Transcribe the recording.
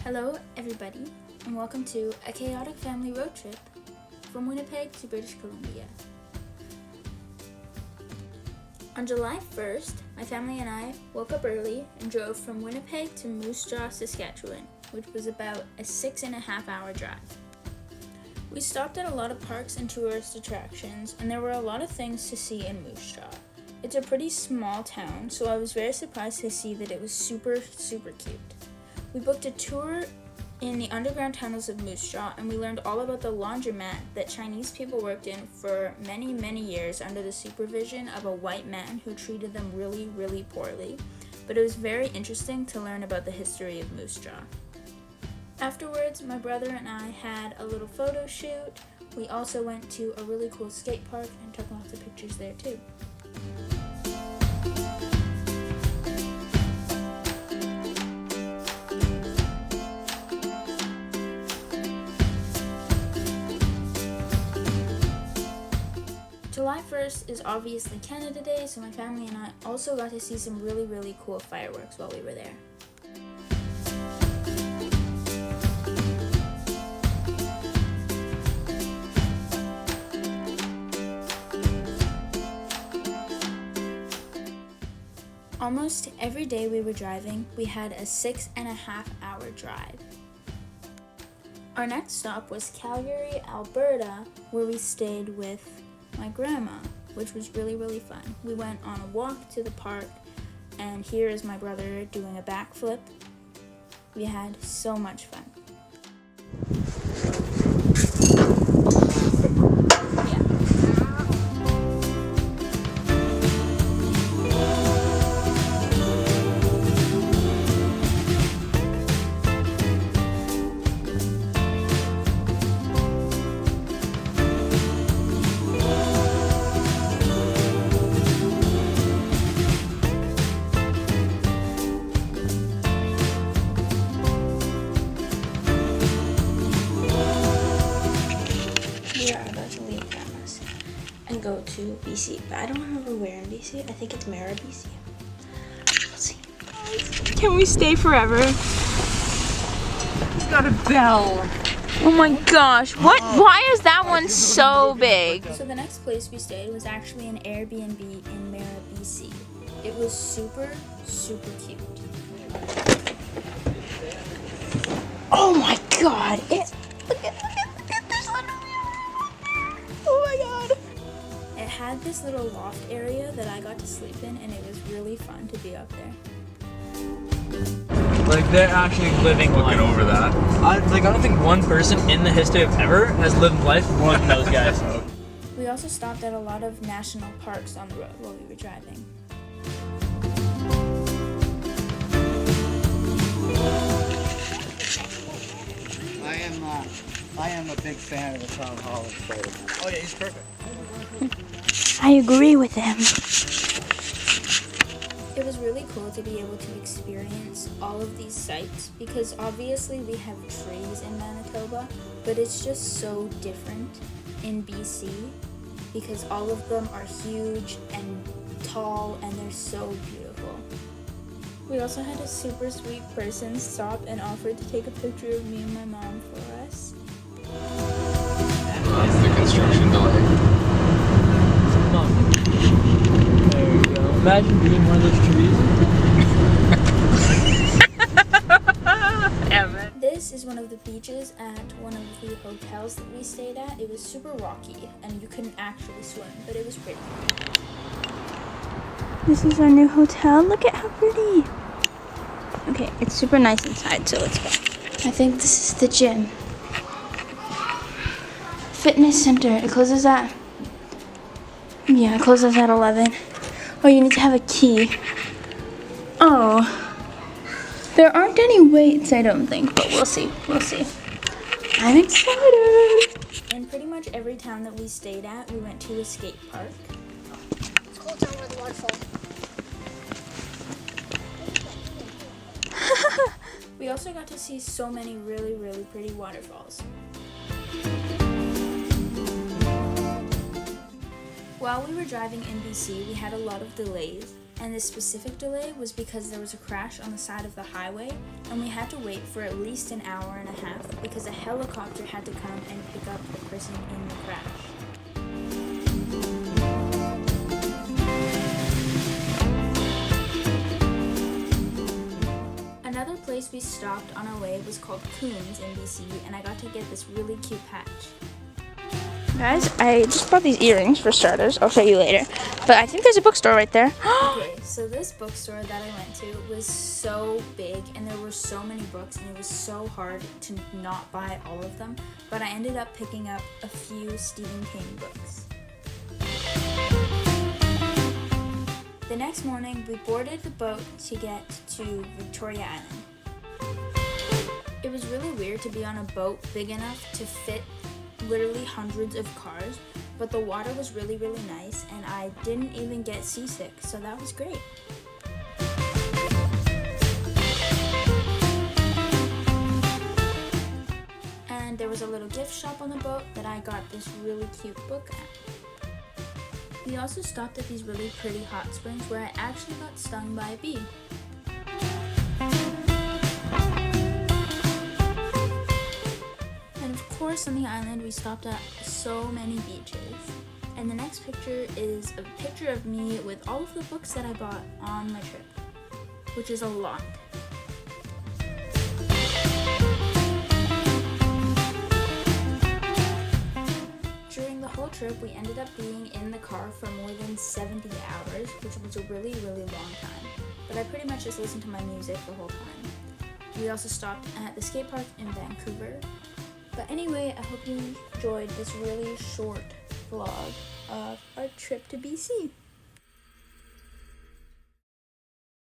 Hello everybody, and welcome to a chaotic family road trip from Winnipeg to British Columbia. On July 1st, my family and I woke up early and drove from Winnipeg to Moose Jaw, Saskatchewan, which was about a 6.5-hour drive. We stopped at a lot of parks and tourist attractions, and there were a lot of things to see in Moose Jaw. It's a pretty small town, so I was very surprised to see that it was super cute. We booked a tour in the underground tunnels of Moose Jaw, and we learned all about the laundromat that Chinese people worked in for many years under the supervision of a white man who treated them really poorly. But it was very interesting to learn about the history of Moose Jaw. Afterwards, my brother and I had a little photo shoot. We also went to a really cool skate park and took lots of pictures there too. July 1st is obviously Canada Day, so my family and I also got to see some really cool fireworks while we were there. Almost every day we were driving, we had a 6.5-hour drive. Our next stop was Calgary, Alberta, where we stayed with my grandma, which was really fun. We went on a walk to the park, and here is my brother doing a backflip. We had so much fun. We are about to leave Grandma's and go to BC, but I don't remember where in BC. I think it's Mara, BC. We'll see. Can we stay forever? It's got a bell. Oh my gosh, what? Why is that one so big? So the next place we stayed was actually an Airbnb in Mara, BC. It was super cute. Oh my god, look at this little. Oh my god. It had this little loft area that I got to sleep in, and it was really fun to be up there. Like, they're actually living Looking over that. I don't think one person in the history of ever has lived life more than those guys. We also stopped at a lot of national parks on the road while we were driving. I am a big fan of the Tom Holland photo. Oh yeah, he's perfect. I agree with him. It was really cool to be able to experience all of these sites because obviously we have trees in Manitoba, but it's just so different in BC because all of them are huge and tall and they're so beautiful. We also had a super sweet person stop and offer to take a picture of me and my mom for us. That's the construction delay. There we go. Imagine being one of those trees. This is one of the beaches at one of the hotels that we stayed at. It was super rocky and you couldn't actually swim, but it was pretty. This is our new hotel. Look at how pretty. Okay, it's super nice inside, so let's go. I think this is the gym. Fitness center. It closes at 11. Oh, you need to have a key. Oh. There aren't any weights, I don't think, but we'll see. I'm excited. In pretty much every town that we stayed at, we went to a skate park. It's cool down where the waterfall. We also got to see so many really pretty waterfalls. While we were driving in BC, we had a lot of delays, And this specific delay was because there was a crash on the side of the highway, and we had to wait for at least an hour and a half because a helicopter had to come and pick up the person in the crash. Another place we stopped on our way was called Coons in BC, and I got to get this really cute patch. Guys, I just bought these earrings for starters. I'll show you later. But I think there's a bookstore right there. Okay, so this bookstore that I went to was so big, and there were so many books, and it was so hard to not buy all of them, but I ended up picking up a few Stephen King books. The next morning, we boarded the boat to get to Victoria Island. It was really weird to be on a boat big enough to fit literally hundreds of cars, but the water was really, really nice, and I didn't even get seasick, so that was great. And there was a little gift shop on the boat that I got this really cute book at. We also stopped at these really pretty hot springs where I actually got stung by a bee. And of course, on the island we stopped at so many beaches. And the next picture is a picture of me with all of the books that I bought on my trip, which is a lot. During the whole trip, we ended up being in the car for more than 70 hours, which was a really, really long time. But I pretty much just listened to my music the whole time. We also stopped at the skate park in Vancouver. But anyway, I hope you enjoyed this really short vlog of our trip to BC.